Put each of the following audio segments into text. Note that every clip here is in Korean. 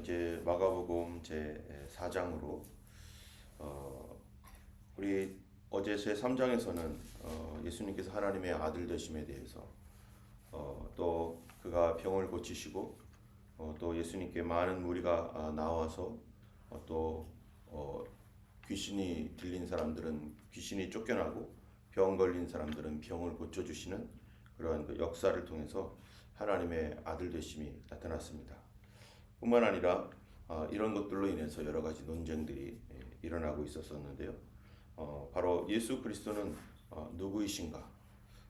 이제 마가복음 제 4장으로 우리 어제 제 3장에서는 예수님께서 하나님의 아들 되심에 대해서 또 그가 병을 고치시고 또 예수님께 많은 무리가 나와서 또 귀신이 들린 사람들은 귀신이 쫓겨나고 병 걸린 사람들은 병을 고쳐주시는 그러한 그 역사를 통해서 하나님의 아들 되심이 나타났습니다. 뿐만 아니라 이런 것들로 인해서 여러 가지 논쟁들이 일어나고 있었었는데요. 바로 예수 그리스도는 누구이신가?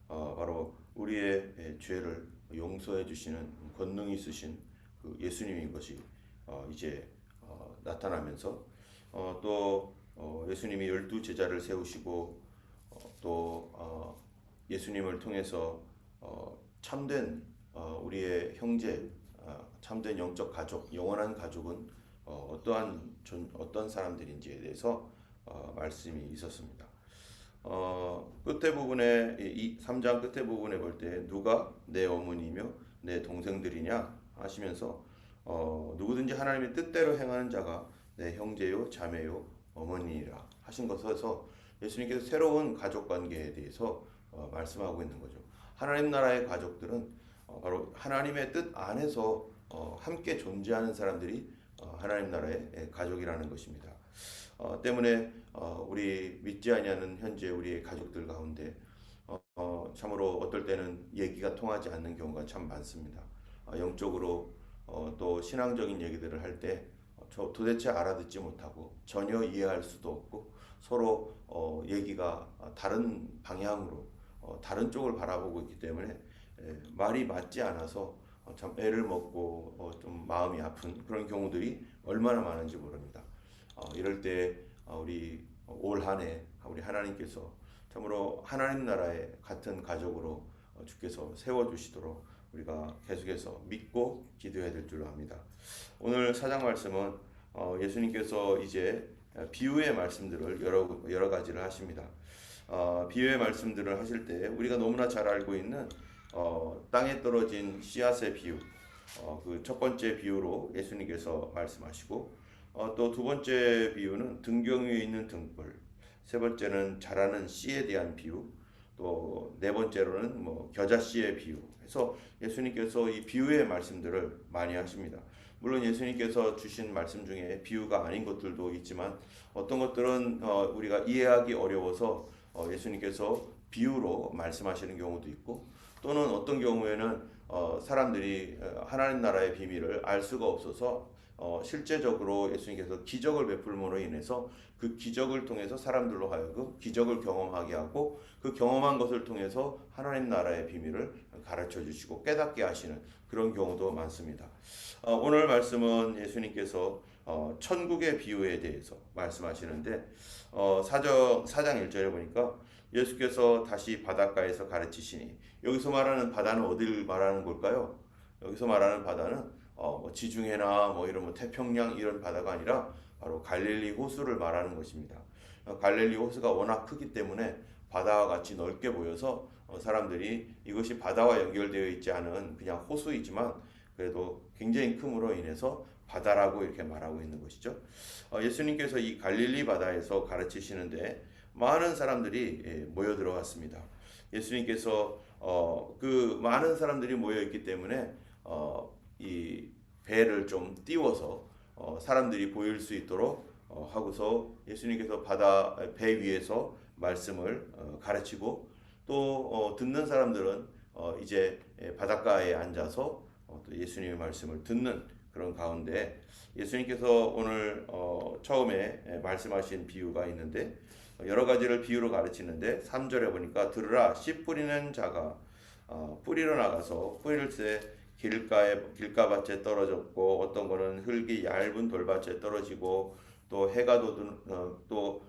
바로 우리의 죄를 용서해 주시는 권능이 있으신 그 예수님인 것이 이제 나타나면서 또 예수님이 12제자를 세우시고 또 예수님을 통해서 참된 우리의 형제, 참된 영적 가족, 영원한 가족은 어떤 사람들인지에 대해서 말씀이 있었습니다. 끝에 부분에 이 3장 끝에 부분에 볼 때 누가 내 어머니며 내 동생들이냐 하시면서 누구든지 하나님의 뜻대로 행하는 자가 내 형제요 자매요 어머니라 하신 것에서 예수님께서 새로운 가족 관계에 대해서 말씀하고 있는 거죠. 하나님 나라의 가족들은 바로 하나님의 뜻 안에서 함께 존재하는 사람들이 하나님 나라의 가족이라는 것입니다. 때문에 우리 믿지 아니하는 현재 우리의 가족들 가운데 참으로 어떨 때는 얘기가 통하지 않는 경우가 참 많습니다. 영적으로 또 신앙적인 얘기들을 할 때 도대체 알아듣지 못하고 전혀 이해할 수도 없고 서로 얘기가 다른 방향으로 다른 쪽을 바라보고 있기 때문에 말이 맞지 않아서 참 애를 먹고 좀 마음이 아픈 그런 경우들이 얼마나 많은지 모릅니다. 이럴 때 우리 올 한 해 우리 하나님께서 참으로 하나님 나라의 같은 가족으로 주께서 세워주시도록 우리가 계속해서 믿고 기도해야 될 줄로 압니다. 오늘 사장 말씀은 예수님께서 이제 비유의 말씀들을 여러 가지를 하십니다. 비유의 말씀들을 하실 때 우리가 너무나 잘 알고 있는 땅에 떨어진 씨앗의 비유, 그 첫 번째 비유로 예수님께서 말씀하시고 또 두 번째 비유는 등경 위에 있는 등불, 세 번째는 자라는 씨에 대한 비유, 또 네 번째로는 겨자씨의 비유 해서 예수님께서 이 비유의 말씀들을 많이 하십니다. 물론 예수님께서 주신 말씀 중에 비유가 아닌 것들도 있지만 어떤 것들은 우리가 이해하기 어려워서 예수님께서 비유로 말씀하시는 경우도 있고 또는 어떤 경우에는 사람들이 하나님 나라의 비밀을 알 수가 없어서 실제적으로 예수님께서 기적을 베풀므로 인해서 그 기적을 통해서 사람들로 하여금 기적을 경험하게 하고 그 경험한 것을 통해서 하나님 나라의 비밀을 가르쳐 주시고 깨닫게 하시는 그런 경우도 많습니다. 오늘 말씀은 예수님께서 천국의 비유에 대해서 말씀하시는데 4장 1절에 보니까 예수께서 다시 바닷가에서 가르치시니 여기서 말하는 바다는 어디를 말하는 걸까요? 여기서 말하는 바다는 지중해나 이런 태평양 이런 바다가 아니라 바로 갈릴리 호수를 말하는 것입니다. 갈릴리 호수가 워낙 크기 때문에 바다와 같이 넓게 보여서 사람들이 이것이 바다와 연결되어 있지 않은 그냥 호수이지만 그래도 굉장히 큼으로 인해서 바다라고 이렇게 말하고 있는 것이죠. 예수님께서 이 갈릴리 바다에서 가르치시는데 많은 사람들이 모여 들어왔습니다. 예수님께서 그 많은 사람들이 모여 있기 때문에 이 배를 좀 띄워서 사람들이 보일 수 있도록 하고서 예수님께서 바다 배 위에서 말씀을 가르치고 또 듣는 사람들은 이제 바닷가에 앉아서 또 예수님의 말씀을 듣는 그런 가운데 예수님께서 오늘 처음에 말씀하신 비유가 있는데 여러 가지를 비유로 가르치는데 3절에 보니까 들으라 씨 뿌리는 자가 뿌리러 나가서 뿌리를 때 길가밭에 떨어졌고 어떤 거는 흙이 얇은 돌밭에 떨어지고 또 해가 돋은 또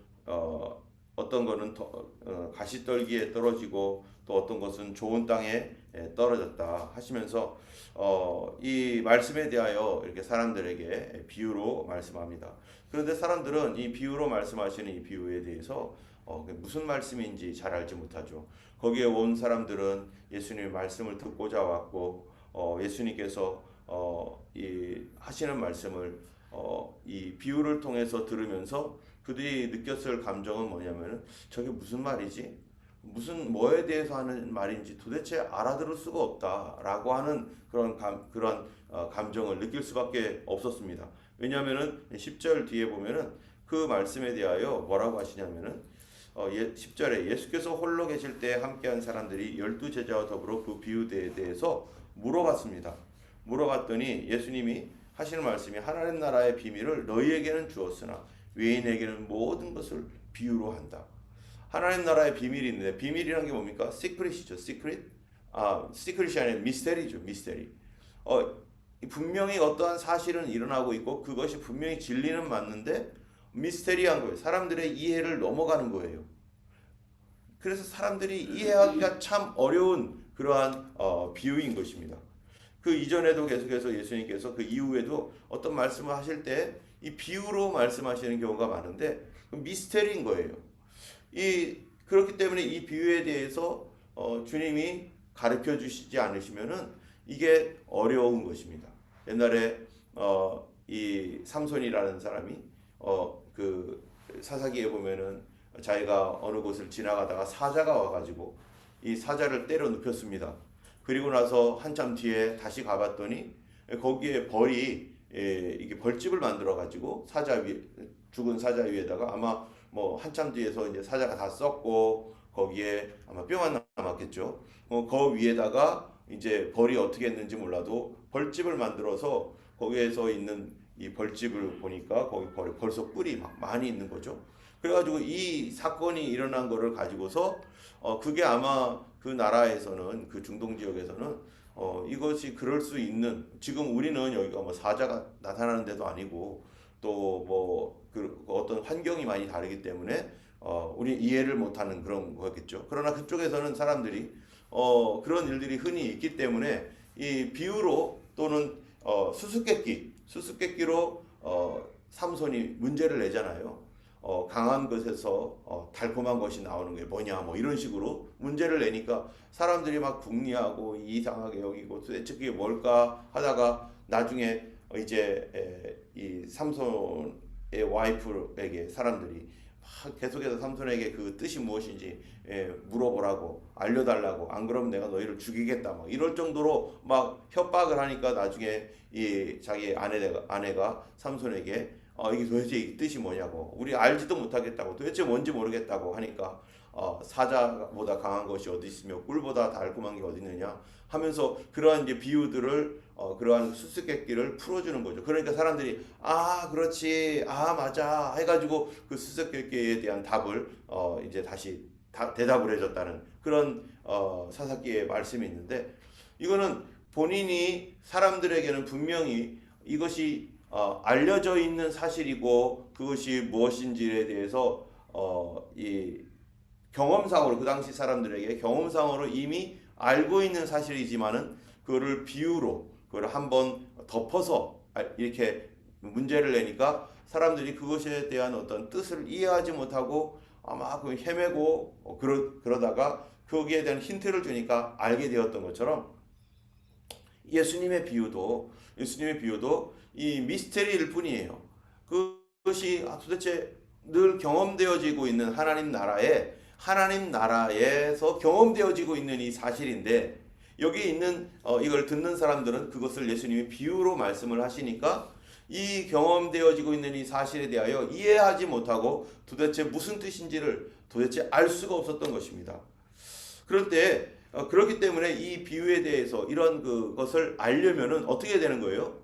어떤 거는 가시떨기에 떨어지고 또 어떤 것은 좋은 땅에 떨어졌다 하시면서 이 말씀에 대하여 이렇게 사람들에게 비유로 말씀합니다. 그런데 사람들은 이 비유로 말씀하시는 이 비유에 대해서 무슨 말씀인지 잘 알지 못하죠. 거기에 온 사람들은 예수님의 말씀을 듣고자 왔고 예수님께서 이 하시는 말씀을 이 비유를 통해서 들으면서 그들이 느꼈을 감정은 뭐냐면은 저게 무슨 말이지? 무슨 뭐에 대해서 하는 말인지 도대체 알아들을 수가 없다라고 하는 그런 감정을 느낄 수밖에 없었습니다. 왜냐하면은 10절 뒤에 보면은 그 말씀에 대하여 뭐라고 하시냐면은 10절에 예수께서 홀로 계실 때 함께한 사람들이 12제자와 더불어 그 비유에 대해서 물어봤습니다. 물어봤더니 예수님이 하시는 말씀이 하나님 나라의 비밀을 너희에게는 주었으나 외인에게는 모든 것을 비유로 한다. 하나님 나라의 비밀이 있는데 비밀이라는 게 뭡니까? 시크릿이죠. 시크릿. 시크릿이 아니라 미스테리죠. 미스테리. 분명히 어떠한 사실은 일어나고 있고 그것이 분명히 진리는 맞는데 미스테리한 거예요. 사람들의 이해를 넘어가는 거예요. 그래서 사람들이 이해하기가 참 어려운 그러한 비유인 것입니다. 그 이전에도 계속해서 예수님께서 그 이후에도 어떤 말씀을 하실 때 이 비유로 말씀하시는 경우가 많은데 미스테리인 거예요. 그렇기 때문에 이 비유에 대해서 주님이 가르쳐 주시지 않으시면은 이게 어려운 것입니다. 옛날에 이 삼손이라는 사람이 그 사사기에 보면은 자기가 어느 곳을 지나가다가 사자가 와가지고 이 사자를 때려 눕혔습니다. 그리고 나서 한참 뒤에 다시 가봤더니 거기에 벌이 이게 벌집을 만들어 가지고 죽은 사자 위에다가 아마 뭐 한참 뒤에서 이제 사자가 다 썩고 거기에 아마 뼈만 남았겠죠. 그 위에다가 이제 벌이 어떻게 했는지 몰라도 벌집을 만들어서 거기에서 있는 이 벌집을 보니까 거기 벌써 뿔이 막 많이 있는 거죠. 그래가지고 이 사건이 일어난 거를 가지고서 그게 아마 그 나라에서는 그 중동 지역에서는 이것이 그럴 수 있는 지금 우리는 여기가 뭐 사자가 나타나는 데도 아니고 또 뭐 그 어떤 환경이 많이 다르기 때문에 우리 이해를 못하는 그런 거겠죠. 그러나 그쪽에서는 사람들이 그런 일들이 흔히 있기 때문에 이 비유로 또는 수수께끼로 삼손이 문제를 내잖아요. 강한 것에서 달콤한 것이 나오는 게 뭐냐 뭐 이런 식으로 문제를 내니까 사람들이 막 궁리하고 이상하게 여기고 도대체 그게 뭘까 하다가 나중에 이제 이 삼손의 와이프에게 사람들이 막 계속해서 삼손에게 그 뜻이 무엇인지 물어보라고 알려달라고 안 그러면 내가 너희를 죽이겠다 막 이럴 정도로 막 협박을 하니까 나중에 이 자기 아내가 삼손에게 이게 도대체 이 뜻이 뭐냐고 우리 알지도 못하겠다고 도대체 뭔지 모르겠다고 하니까 사자보다 강한 것이 어디 있으며 꿀보다 달콤한 게 어디 있느냐 하면서 그러한 이제 비유들을 그러한 수수께끼를 풀어주는 거죠. 그러니까 사람들이 그렇지 맞아 해가지고 그 수수께끼에 대한 답을 이제 다시 대답을 해줬다는 그런 사사기의 말씀이 있는데 이거는 본인이 사람들에게는 분명히 이것이 알려져 있는 사실이고 그것이 무엇인지에 대해서 이 경험상으로 그 당시 사람들에게 경험상으로 이미 알고 있는 사실이지만은 그거를 비유로 그걸 한번 덮어서 이렇게 문제를 내니까 사람들이 그것에 대한 어떤 뜻을 이해하지 못하고 아마 그 헤매고 그러다가 거기에 대한 힌트를 주니까 알게 되었던 것처럼 예수님의 비유도 이 미스테리일 뿐이에요. 그것이 도대체 늘 경험되어지고 있는 하나님 나라에서 경험되어지고 있는 이 사실인데 여기 있는 이걸 듣는 사람들은 그것을 예수님이 비유로 말씀을 하시니까 이 경험되어지고 있는 이 사실에 대하여 이해하지 못하고 도대체 무슨 뜻인지를 도대체 알 수가 없었던 것입니다. 그럴 때 그렇기 때문에 이 비유에 대해서 이런 그것을 알려면은 어떻게 되는 거예요?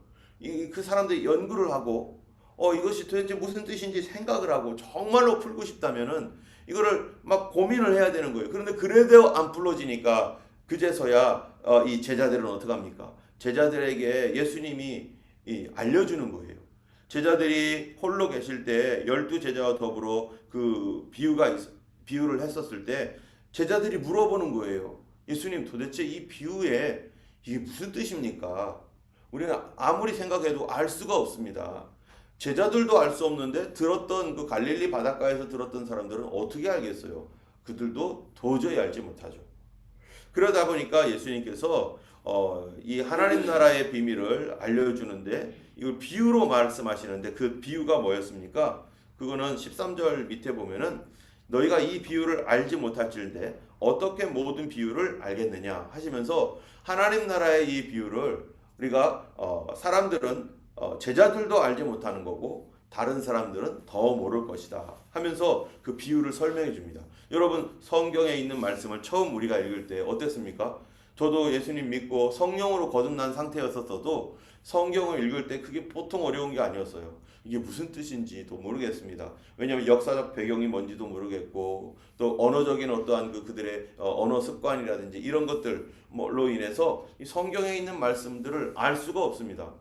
그 사람들이 연구를 하고 이것이 도대체 무슨 뜻인지 생각을 하고 정말로 풀고 싶다면은 이거를 막 고민을 해야 되는 거예요. 그런데 그래도 안 풀어지니까 그제서야 이 제자들은 어떻게 합니까? 제자들에게 예수님이 알려주는 거예요. 제자들이 홀로 계실 때 12제자와 더불어 그 비유를 했었을 때 제자들이 물어보는 거예요. 예수님 도대체 이 비유에 이게 무슨 뜻입니까? 우리는 아무리 생각해도 알 수가 없습니다. 제자들도 알 수 없는데 들었던 그 갈릴리 바닷가에서 들었던 사람들은 어떻게 알겠어요? 그들도 도저히 알지 못하죠. 그러다 보니까 예수님께서 이 하나님 나라의 비밀을 알려주는데 이걸 비유로 말씀하시는데 그 비유가 뭐였습니까? 그거는 13절 밑에 보면은 너희가 이 비유를 알지 못할진대 어떻게 모든 비유를 알겠느냐 하시면서 하나님 나라의 이 비유를 우리가 사람들은 제자들도 알지 못하는 거고 다른 사람들은 더 모를 것이다 하면서 그 비유를 설명해 줍니다. 여러분 성경에 있는 말씀을 처음 우리가 읽을 때 어땠습니까? 저도 예수님 믿고 성령으로 거듭난 상태였었어도 성경을 읽을 때 그게 보통 어려운 게 아니었어요. 이게 무슨 뜻인지도 모르겠습니다. 왜냐하면 역사적 배경이 뭔지도 모르겠고 또 언어적인 어떠한 그들의 언어 습관이라든지 이런 것들로 인해서 이 성경에 있는 말씀들을 알 수가 없습니다.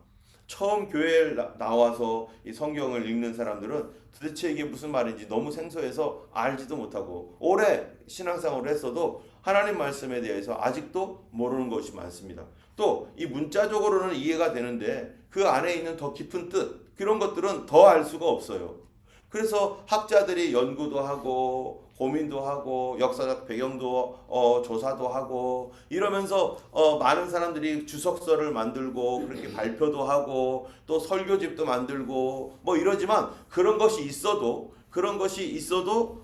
처음 교회에 나와서 이 성경을 읽는 사람들은 도대체 이게 무슨 말인지 너무 생소해서 알지도 못하고 오래 신앙생활을 했어도 하나님 말씀에 대해서 아직도 모르는 것이 많습니다. 또 이 문자적으로는 이해가 되는데 그 안에 있는 더 깊은 뜻 그런 것들은 더 알 수가 없어요. 그래서 학자들이 연구도 하고 고민도 하고 역사적 배경도 조사도 하고 이러면서 많은 사람들이 주석서를 만들고 그렇게 발표도 하고 또 설교집도 만들고 뭐 이러지만 그런 것이 있어도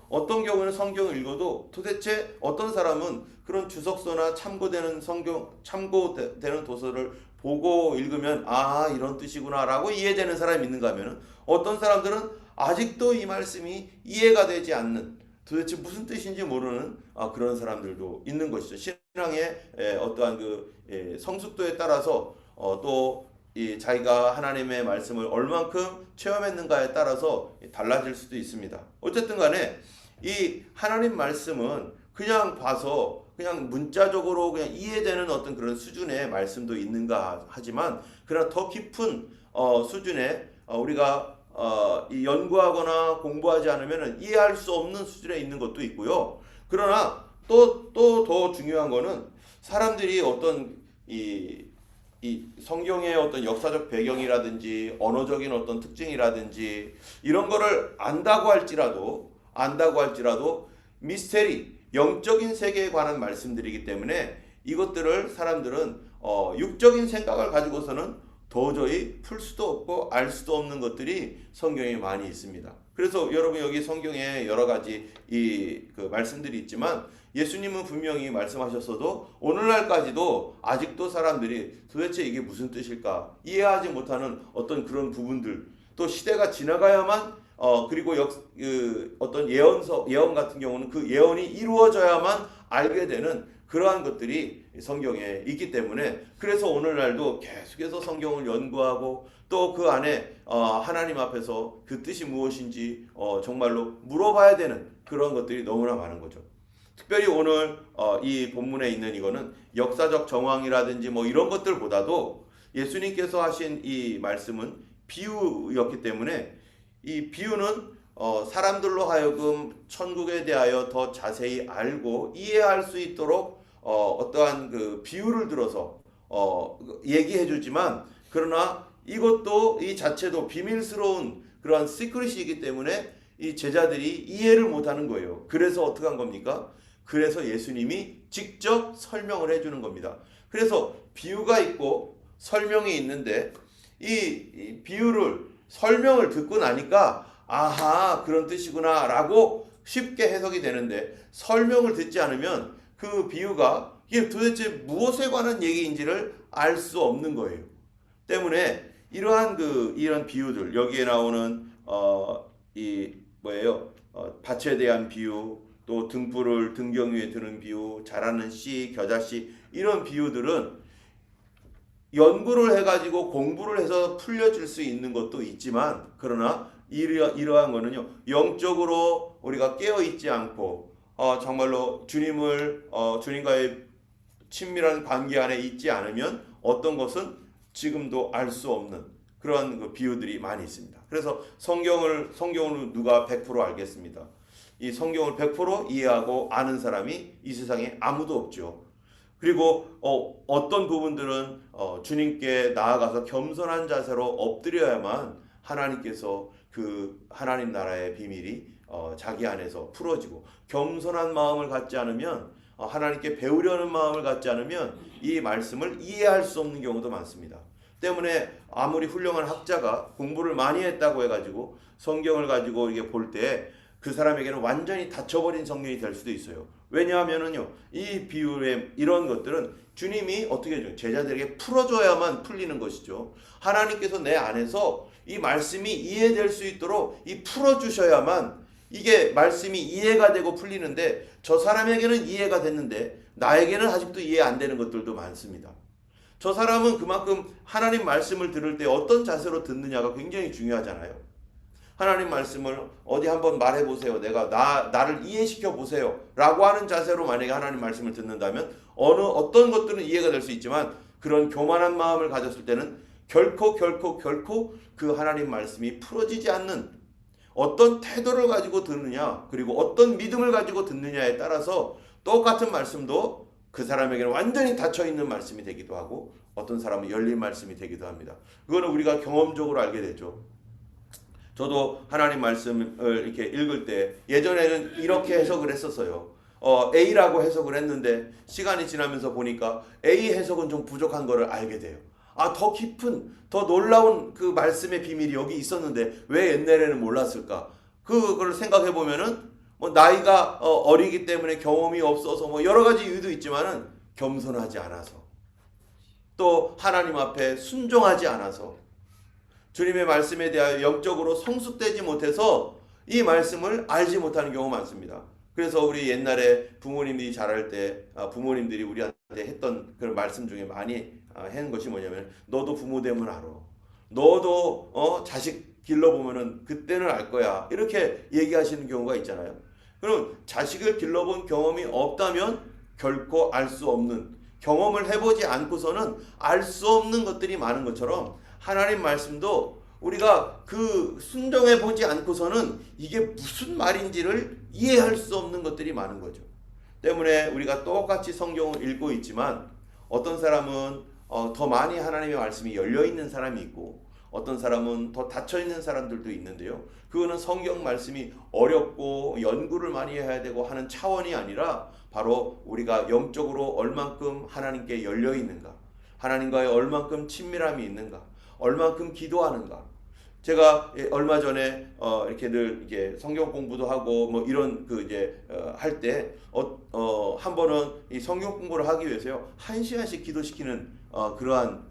어떤 경우는 성경을 읽어도 도대체 어떤 사람은 그런 주석서나 참고되는 도서를 보고 읽으면 아 이런 뜻이구나라고 이해되는 사람이 있는가 하면은 어떤 사람들은 아직도 이 말씀이 이해가 되지 않는 도대체 무슨 뜻인지 모르는 그런 사람들도 있는 것이죠. 신앙의 어떠한 성숙도에 따라서 또 이 자기가 하나님의 말씀을 얼만큼 체험했는가에 따라서 달라질 수도 있습니다. 어쨌든 간에 이 하나님 말씀은 그냥 봐서 그냥 문자적으로 그냥 이해되는 어떤 그런 수준의 말씀도 있는가 하지만 그러나 더 깊은 수준의 우리가 이 연구하거나 공부하지 않으면 이해할 수 없는 수준에 있는 것도 있고요. 그러나 또 더 중요한 거는 사람들이 어떤 이 성경의 어떤 역사적 배경이라든지 언어적인 어떤 특징이라든지 이런 거를 안다고 할지라도 미스테리 영적인 세계에 관한 말씀들이기 때문에 이것들을 사람들은 육적인 생각을 가지고서는 도저히 풀 수도 없고 알 수도 없는 것들이 성경에 많이 있습니다. 그래서 여러분 여기 성경에 여러 가지 그 말씀들이 있지만 예수님은 분명히 말씀하셨어도 오늘날까지도 아직도 사람들이 도대체 이게 무슨 뜻일까 이해하지 못하는 어떤 그런 부분들 또 시대가 지나가야만 그리고 어떤 예언 같은 경우는 그 예언이 이루어져야만 알게 되는 그러한 것들이 성경에 있기 때문에 그래서 오늘날도 계속해서 성경을 연구하고 또 그 안에 하나님 앞에서 그 뜻이 무엇인지 정말로 물어봐야 되는 그런 것들이 너무나 많은 거죠. 특별히 오늘 이 본문에 있는 이거는 역사적 정황이라든지 뭐 이런 것들보다도 예수님께서 하신 이 말씀은 비유였기 때문에 이 비유는 사람들로 하여금 천국에 대하여 더 자세히 알고 이해할 수 있도록 어떠한 그 비유를 들어서 얘기해 주지만 그러나 이것도 이 자체도 비밀스러운 그러한 시크릿이기 때문에 이 제자들이 이해를 못하는 거예요. 그래서 어떻게 한 겁니까? 그래서 예수님이 직접 설명을 해주는 겁니다. 그래서 비유가 있고 설명이 있는데 이 설명을 듣고 나니까 아하 그런 뜻이구나 라고 쉽게 해석이 되는데 설명을 듣지 않으면 그 비유가 이게 도대체 무엇에 관한 얘기인지를 알 수 없는 거예요. 때문에 이런 비유들 여기에 나오는 밭에 대한 비유 또 등경 위에 드는 비유 자라는 씨 겨자씨 이런 비유들은 연구를 해가지고 공부를 해서 풀려질 수 있는 것도 있지만 그러나 이러한 거는요 영적으로 우리가 깨어 있지 않고 정말로 주님과의 친밀한 관계 안에 있지 않으면 어떤 것은 지금도 알 수 없는 그런 그 비유들이 많이 있습니다. 그래서 성경을 누가 100% 알겠습니다. 이 성경을 100% 이해하고 아는 사람이 이 세상에 아무도 없죠. 그리고 어떤 부분들은 주님께 나아가서 겸손한 자세로 엎드려야만 하나님께서 그 하나님 나라의 비밀이 자기 안에서 풀어지고 겸손한 마음을 갖지 않으면 하나님께 배우려는 마음을 갖지 않으면 이 말씀을 이해할 수 없는 경우도 많습니다. 때문에 아무리 훌륭한 학자가 공부를 많이 했다고 해가지고 성경을 가지고 이게 볼 때 그 사람에게는 완전히 닫혀버린 성경이 될 수도 있어요. 왜냐하면은요, 이 비유의 이런 것들은 주님이 어떻게 해줘? 제자들에게 풀어줘야만 풀리는 것이죠. 하나님께서 내 안에서 이 말씀이 이해될 수 있도록 이 풀어주셔야만 이게 말씀이 이해가 되고 풀리는데, 저 사람에게는 이해가 됐는데 나에게는 아직도 이해 안 되는 것들도 많습니다. 저 사람은 그만큼 하나님 말씀을 들을 때 어떤 자세로 듣느냐가 굉장히 중요하잖아요. 하나님 말씀을 어디 한번 말해보세요. 나를 이해시켜 보세요. 라고 하는 자세로 만약에 하나님 말씀을 듣는다면 어떤 것들은 이해가 될 수 있지만, 그런 교만한 마음을 가졌을 때는 결코 그 하나님 말씀이 풀어지지 않는, 어떤 태도를 가지고 듣느냐, 그리고 어떤 믿음을 가지고 듣느냐에 따라서 똑같은 말씀도 그 사람에게는 완전히 닫혀있는 말씀이 되기도 하고, 어떤 사람은 열린 말씀이 되기도 합니다. 그거는 우리가 경험적으로 알게 되죠. 저도 하나님 말씀을 이렇게 읽을 때 예전에는 이렇게 해석을 했었어요. A라고 해석을 했는데 시간이 지나면서 보니까 A 해석은 좀 부족한 거를 알게 돼요. 더 깊은, 더 놀라운 그 말씀의 비밀이 여기 있었는데 왜 옛날에는 몰랐을까? 그걸 생각해 보면은 나이가 어리기 때문에 경험이 없어서 여러 가지 이유도 있지만은 겸손하지 않아서, 또 하나님 앞에 순종하지 않아서, 주님의 말씀에 대하여 영적으로 성숙되지 못해서 이 말씀을 알지 못하는 경우가 많습니다. 그래서 우리 옛날에 부모님들이 자랄 때 부모님들이 우리한테 했던 그런 말씀 중에 많이 한 것이 뭐냐면, 너도 부모 되면 알아. 너도 자식 길러보면은 그때는 알 거야. 이렇게 얘기하시는 경우가 있잖아요. 그럼 자식을 길러본 경험이 없다면 결코 알 수 없는, 경험을 해보지 않고서는 알 수 없는 것들이 많은 것처럼, 하나님 말씀도 우리가 그 순종해 보지 않고서는 이게 무슨 말인지를 이해할 수 없는 것들이 많은 거죠. 때문에 우리가 똑같이 성경을 읽고 있지만 어떤 사람은 더 많이 하나님의 말씀이 열려있는 사람이 있고, 어떤 사람은 더 닫혀있는 사람들도 있는데요. 그거는 성경 말씀이 어렵고 연구를 많이 해야 되고 하는 차원이 아니라 바로 우리가 영적으로 얼만큼 하나님께 열려있는가, 하나님과의 얼만큼 친밀함이 있는가, 얼만큼 기도하는가. 제가 얼마 전에 이렇게 늘 이게 성경 공부도 하고 이런 할 때 한 번은 이 성경 공부를 하기 위해서요 1시간씩 기도시키는 그러한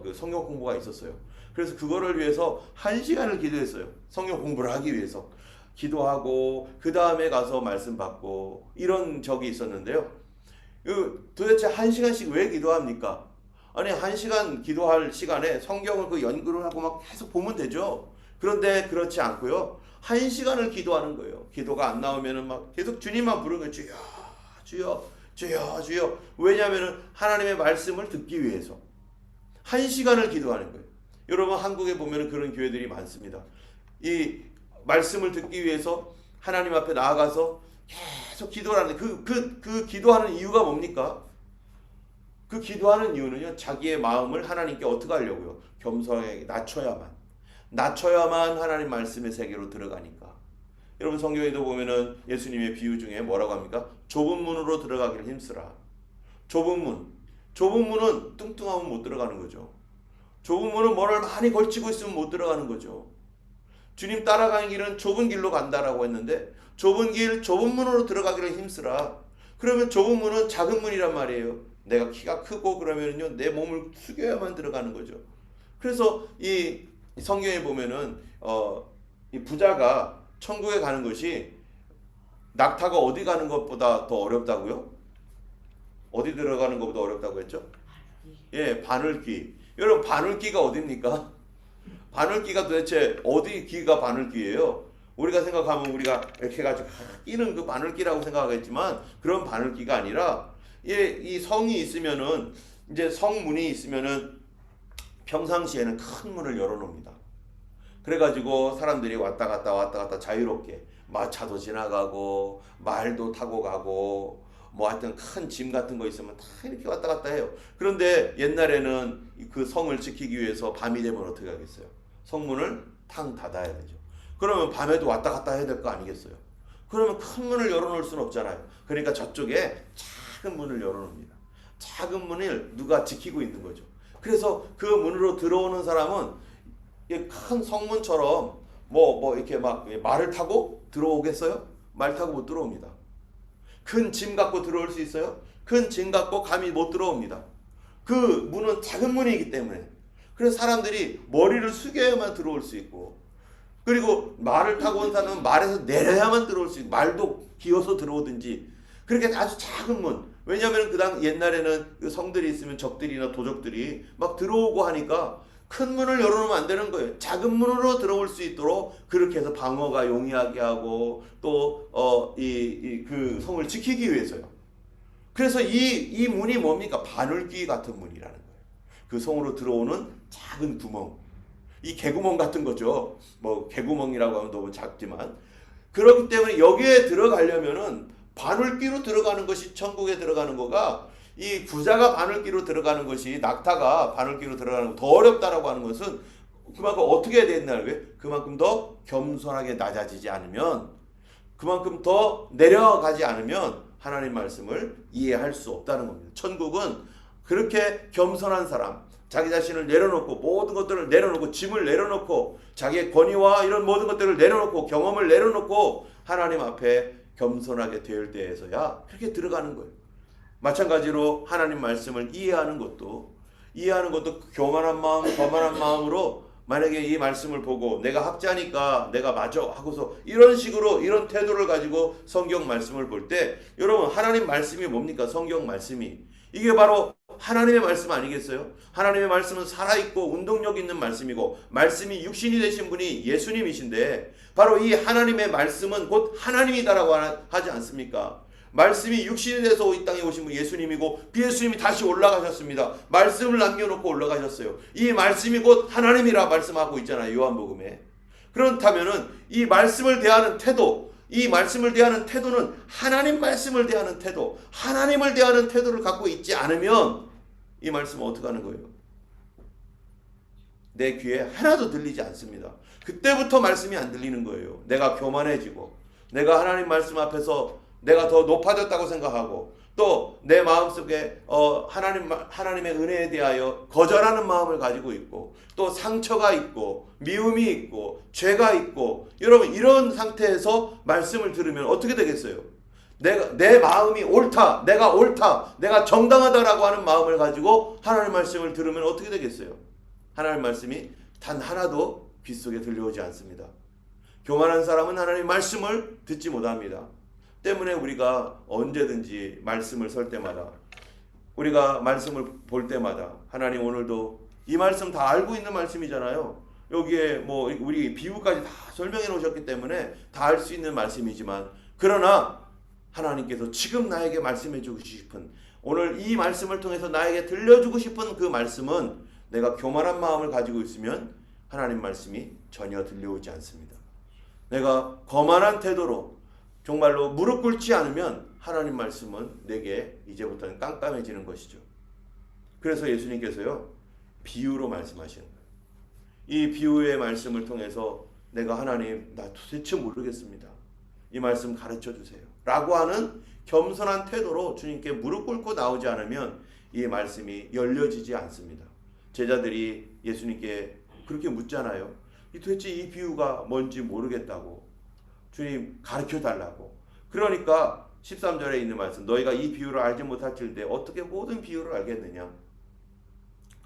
그 성경 공부가 있었어요. 그래서 그거를 위해서 1시간을 기도했어요. 성경 공부를 하기 위해서 기도하고 그 다음에 가서 말씀 받고 이런 적이 있었는데요. 도대체 1시간씩 왜 기도합니까? 아니 1시간 기도할 시간에 성경을 그 연구를 하고 막 계속 보면 되죠. 그런데 그렇지 않고요. 1시간을 기도하는 거예요. 기도가 안 나오면은 막 계속 주님만 부르는 거예요. 주여, 주여, 주여, 주여. 왜냐하면은 하나님의 말씀을 듣기 위해서 1시간을 기도하는 거예요. 여러분 한국에 보면은 그런 교회들이 많습니다. 이 말씀을 듣기 위해서 하나님 앞에 나아가서 계속 기도를 하는데 그 기도하는 이유가 뭡니까? 그 기도하는 이유는요, 자기의 마음을 하나님께 어떻게 하려고요? 겸손하게 낮춰야만 하나님 말씀의 세계로 들어가니까. 여러분 성경에도 보면은 예수님의 비유 중에 뭐라고 합니까? 좁은 문으로 들어가기를 힘쓰라. 좁은 문은 뚱뚱하면 못 들어가는 거죠. 좁은 문은 뭐를 많이 걸치고 있으면 못 들어가는 거죠. 주님 따라가는 길은 좁은 길로 간다라고 했는데, 좁은 길, 좁은 문으로 들어가기를 힘쓰라. 그러면 좁은 문은 작은 문이란 말이에요. 내가 키가 크고 그러면요 내 몸을 숙여야만 들어가는 거죠. 그래서 이 성경에 보면은 이 부자가 천국에 가는 것이 낙타가 어디 가는 것보다 더 어렵다고요? 어디 들어가는 것보다 어렵다고 했죠? 예, 바늘귀. 여러분 바늘귀가 어디입니까? 바늘귀가 도대체 어디 귀가 바늘귀예요? 우리가 생각하면 우리가 이렇게 해가지고 끼는 그 바늘귀라고 생각하겠지만 그런 바늘귀가 아니라, 이 성이 있으면은, 이제 성문이 있으면은 평상시에는 큰 문을 열어놓습니다. 그래가지고 사람들이 왔다 갔다 자유롭게, 마차도 지나가고 말도 타고 가고 하여튼 큰 짐 같은 거 있으면 다 이렇게 왔다 갔다 해요. 그런데 옛날에는 그 성을 지키기 위해서 밤이 되면 어떻게 하겠어요? 성문을 탕 닫아야 되죠. 그러면 밤에도 왔다 갔다 해야 될 거 아니겠어요? 그러면 큰 문을 열어놓을 수는 없잖아요. 그러니까 저쪽에 작은 문을 열어놓습니다. 작은 문을 누가 지키고 있는 거죠. 그래서 그 문으로 들어오는 사람은 큰 성문처럼 이렇게 막 말을 타고 들어오겠어요? 말 타고 못 들어옵니다. 큰 짐 갖고 들어올 수 있어요? 큰 짐 갖고 감히 못 들어옵니다. 그 문은 작은 문이기 때문에. 그래서 사람들이 머리를 숙여야만 들어올 수 있고, 그리고 말을 타고 온 사람은 말에서 내려야만 들어올 수 있고, 말도 기어서 들어오든지, 그렇게 아주 작은 문. 왜냐하면 그 당 옛날에는 그 성들이 있으면 적들이나 도적들이 막 들어오고 하니까 큰 문을 열어놓으면 안 되는 거예요. 작은 문으로 들어올 수 있도록 그렇게 해서 방어가 용이하게 하고 또 그 성을 지키기 위해서요. 그래서 이 문이 뭡니까? 바늘귀 같은 문이라는 거예요. 그 성으로 들어오는 작은 구멍. 이 개구멍 같은 거죠. 개구멍이라고 하면 너무 작지만, 그렇기 때문에 여기에 들어가려면은 바늘귀로 들어가는 것이, 천국에 들어가는 거가, 이 부자가 바늘귀로 들어가는 것이, 낙타가 바늘귀로 들어가는 거 더 어렵다라고 하는 것은 그만큼 어떻게 해야 된다는 거예요? 그만큼 더 겸손하게 낮아지지 않으면, 그만큼 더 내려가지 않으면 하나님 말씀을 이해할 수 없다는 겁니다. 천국은 그렇게 겸손한 사람, 자기 자신을 내려놓고, 모든 것들을 내려놓고, 짐을 내려놓고, 자기의 권위와 이런 모든 것들을 내려놓고, 경험을 내려놓고 하나님 앞에 겸손하게 될 때에서야 그렇게 들어가는 거예요. 마찬가지로 하나님 말씀을 이해하는 것도 교만한 마음, 거만한 마음으로, 만약에 이 말씀을 보고 내가 학자니까 내가 맞아 하고서 이런 식으로, 이런 태도를 가지고 성경 말씀을 볼 때, 여러분, 하나님 말씀이 뭡니까? 성경 말씀이 이게 바로 하나님의 말씀 아니겠어요? 하나님의 말씀은 살아있고 운동력 있는 말씀이고, 말씀이 육신이 되신 분이 예수님이신데, 바로 이 하나님의 말씀은 곧 하나님이다라고 하지 않습니까? 말씀이 육신이 돼서 이 땅에 오신 분 예수님이고, 예수님이 다시 올라가셨습니다. 말씀을 남겨놓고 올라가셨어요. 이 말씀이 곧 하나님이라 말씀하고 있잖아요, 요한복음에. 그렇다면은 이 말씀을 대하는 태도, 이 말씀을 대하는 태도는 하나님 말씀을 대하는 태도, 하나님을 대하는 태도를 갖고 있지 않으면 이 말씀은 어떻게 하는 거예요? 내 귀에 하나도 들리지 않습니다. 그때부터 말씀이 안 들리는 거예요. 내가 교만해지고, 내가 하나님 말씀 앞에서 내가 더 높아졌다고 생각하고, 또 내 마음속에 하나님의 은혜에 대하여 거절하는 마음을 가지고 있고, 또 상처가 있고 미움이 있고 죄가 있고, 여러분, 이런 상태에서 말씀을 들으면 어떻게 되겠어요? 내 마음이 옳다, 내가 정당하다라고 하는 마음을 가지고 하나님 말씀을 들으면 어떻게 되겠어요? 하나님 말씀이 단 하나도 귀 속에 들려오지 않습니다. 교만한 사람은 하나님 말씀을 듣지 못합니다. 때문에 우리가 언제든지 말씀을 설 때마다, 우리가 말씀을 볼 때마다, 하나님 오늘도 이 말씀 다 알고 있는 말씀이잖아요. 여기에 우리 비유까지 다 설명해 놓으셨기 때문에 다 알 수 있는 말씀이지만, 그러나 하나님께서 지금 나에게 말씀해 주고 싶은, 오늘 이 말씀을 통해서 나에게 들려주고 싶은 그 말씀은, 내가 교만한 마음을 가지고 있으면 하나님 말씀이 전혀 들려오지 않습니다. 내가 거만한 태도로 정말로 무릎 꿇지 않으면 하나님 말씀은 내게 이제부터는 깜깜해지는 것이죠. 그래서 예수님께서요, 비유로 말씀하시는 거예요. 이 비유의 말씀을 통해서 내가 하나님, 나 도대체 모르겠습니다, 이 말씀 가르쳐 주세요 라고 하는 겸손한 태도로 주님께 무릎 꿇고 나오지 않으면 이 말씀이 열려지지 않습니다. 제자들이 예수님께 그렇게 묻잖아요. 도대체 이 비유가 뭔지 모르겠다고, 주님 가르쳐 달라고. 그러니까 13절에 있는 말씀, 너희가 이 비유를 알지 못할진대 어떻게 모든 비유를 알겠느냐.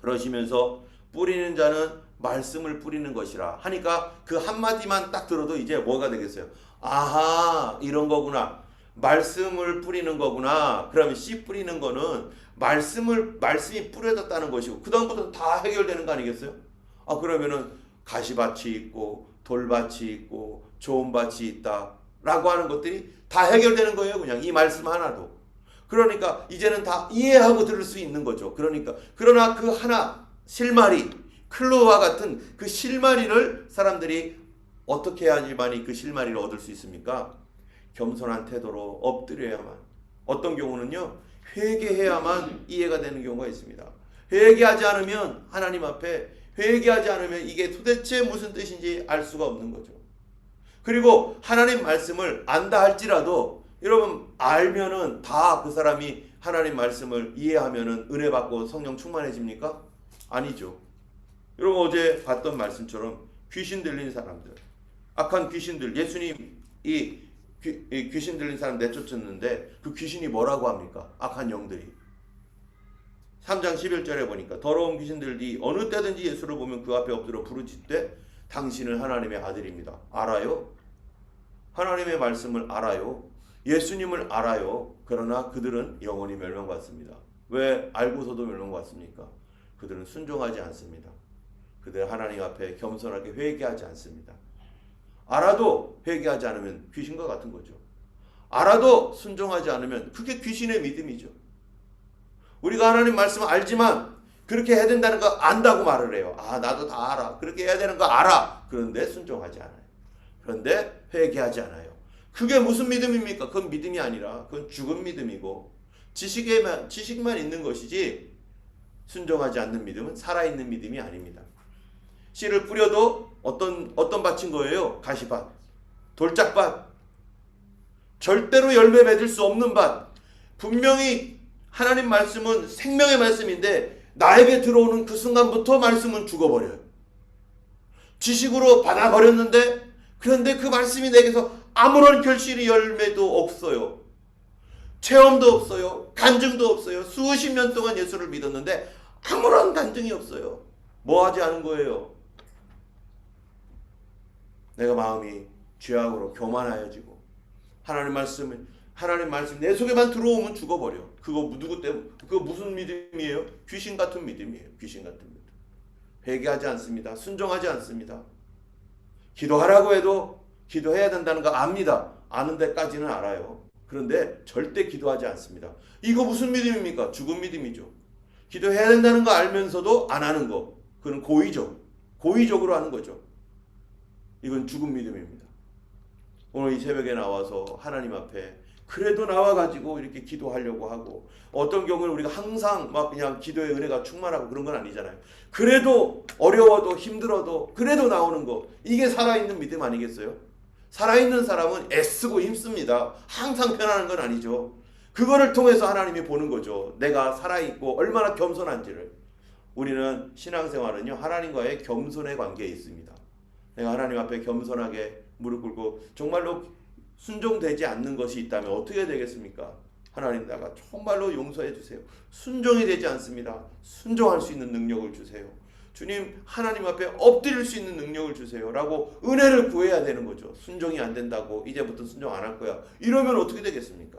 그러시면서 뿌리는 자는 말씀을 뿌리는 것이라 하니까, 그 한마디만 딱 들어도 이제 뭐가 되겠어요? 아하, 이런 거구나, 말씀을 뿌리는 거구나. 그러면 씨 뿌리는 거는 말씀이 뿌려졌다는 것이고, 그 다음부터 다 해결되는 거 아니겠어요? 그러면은 가시밭이 있고 돌밭이 있고 좋은 밭이 있다 라고 하는 것들이 다 해결되는 거예요. 그냥 이 말씀 하나도. 그러니까 이제는 다 이해하고 들을 수 있는 거죠. 그러나 그 하나, 실마리, 클로와 같은 그 실마리를 사람들이 어떻게 해야지만이 그 실마리를 얻을 수 있습니까? 겸손한 태도로 엎드려야만. 어떤 경우는요, 회개해야만 이해가 되는 경우가 있습니다. 회개하지 않으면, 하나님 앞에 회개하지 않으면 이게 도대체 무슨 뜻인지 알 수가 없는 거죠. 그리고 하나님 말씀을 안다 할지라도, 여러분, 알면은 다 그 사람이 하나님 말씀을 이해하면은 은혜 받고 성령 충만해집니까? 아니죠. 여러분 어제 봤던 말씀처럼 귀신 들린 사람들, 악한 귀신들, 예수님이 이 귀신 들린 사람 내쫓았는데 그 귀신이 뭐라고 합니까? 악한 영들이. 3장 11절에 보니까 더러운 귀신들이 어느 때든지 예수를 보면 그 앞에 엎드려 부르짖되 당신은 하나님의 아들입니다. 알아요? 하나님의 말씀을 알아요. 예수님을 알아요. 그러나 그들은 영원히 멸망받습니다. 왜 알고서도 멸망받습니까? 그들은 순종하지 않습니다. 그들은 하나님 앞에 겸손하게 회개하지 않습니다. 알아도 회개하지 않으면 귀신과 같은 거죠. 알아도 순종하지 않으면 그게 귀신의 믿음이죠. 우리가 하나님 말씀을 알지만 그렇게 해야 된다는 거 안다고 말을 해요. 아, 나도 다 알아. 그렇게 해야 되는 거 알아. 그런데 순종하지 않아요. 그런데 회개하지 않아요. 그게 무슨 믿음입니까? 그건 믿음이 아니라 그건 죽은 믿음이고 지식만 있는 것이지 순종하지 않는 믿음은 살아있는 믿음이 아닙니다. 씨를 뿌려도 어떤 밭인 거예요? 가시밭, 돌짝밭, 절대로 열매 맺을 수 없는 밭. 분명히 하나님 말씀은 생명의 말씀인데 나에게 들어오는 그 순간부터 말씀은 죽어버려요. 지식으로 받아버렸는데 그런데 그 말씀이 내게서 아무런 결실이 열매도 없어요. 체험도 없어요. 간증도 없어요. 수십 년 동안 예수를 믿었는데 아무런 간증이 없어요. 뭐 하지 않은 거예요? 내가 마음이 죄악으로 교만하여지고 하나님 말씀 내 속에만 들어오면 죽어버려. 그거 누구 때문에? 그거 무슨 믿음이에요? 귀신 같은 믿음이에요. 귀신 같은 믿음. 회개하지 않습니다. 순종하지 않습니다. 기도하라고 해도 기도해야 된다는 거 압니다. 아는 데까지는 알아요. 그런데 절대 기도하지 않습니다. 이거 무슨 믿음입니까? 죽은 믿음이죠. 기도해야 된다는 거 알면서도 안 하는 거. 그건 고의적으로 하는 거죠. 이건 죽은 믿음입니다. 오늘 이 새벽에 나와서 하나님 앞에 그래도 나와가지고 이렇게 기도하려고 하고 어떤 경우는 우리가 항상 막 그냥 기도의 은혜가 충만하고 그런 건 아니잖아요. 그래도 어려워도 힘들어도 그래도 나오는 거 이게 살아있는 믿음 아니겠어요? 살아있는 사람은 애쓰고 힘씁니다. 항상 편안한 건 아니죠. 그거를 통해서 하나님이 보는 거죠. 내가 살아있고 얼마나 겸손한지를. 우리는 신앙생활은요 하나님과의 겸손의 관계에 있습니다. 내가 하나님 앞에 겸손하게 무릎 꿇고 정말로 순종되지 않는 것이 있다면 어떻게 되겠습니까? 하나님 나가 정말로 용서해 주세요. 순종이 되지 않습니다. 순종할 수 있는 능력을 주세요. 주님 하나님 앞에 엎드릴 수 있는 능력을 주세요 라고 은혜를 구해야 되는 거죠. 순종이 안 된다고 이제부터 순종 안 할 거야 이러면 어떻게 되겠습니까?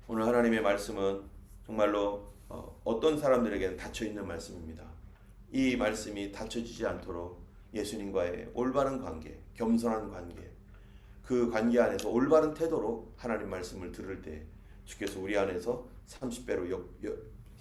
오늘 하나님의 말씀은 정말로 어떤 사람들에게는 닫혀있는 말씀입니다. 이 말씀이 닫혀지지 않도록 예수님과의 올바른 관계, 겸손한 관계, 그 관계 안에서 올바른 태도로 하나님 말씀을 들을 때 주께서 우리 안에서 30배로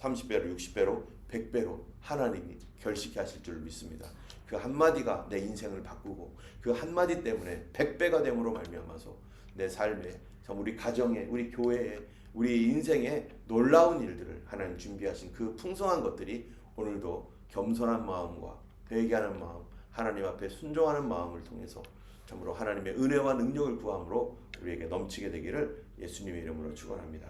60배로 100배로 하나님이 결식해 하실 줄 믿습니다. 그 한마디가 내 인생을 바꾸고 그 한마디 때문에 100배가 됨으로 말미암아서 내 삶에 참 우리 가정에 우리 교회에 우리 인생에 놀라운 일들을 하나님 준비하신 그 풍성한 것들이 오늘도 겸손한 마음과 회개하는 마음 하나님 앞에 순종하는 마음을 통해서 참으로 하나님의 은혜와 능력을 구함으로 우리에게 넘치게 되기를 예수님의 이름으로 축원합니다.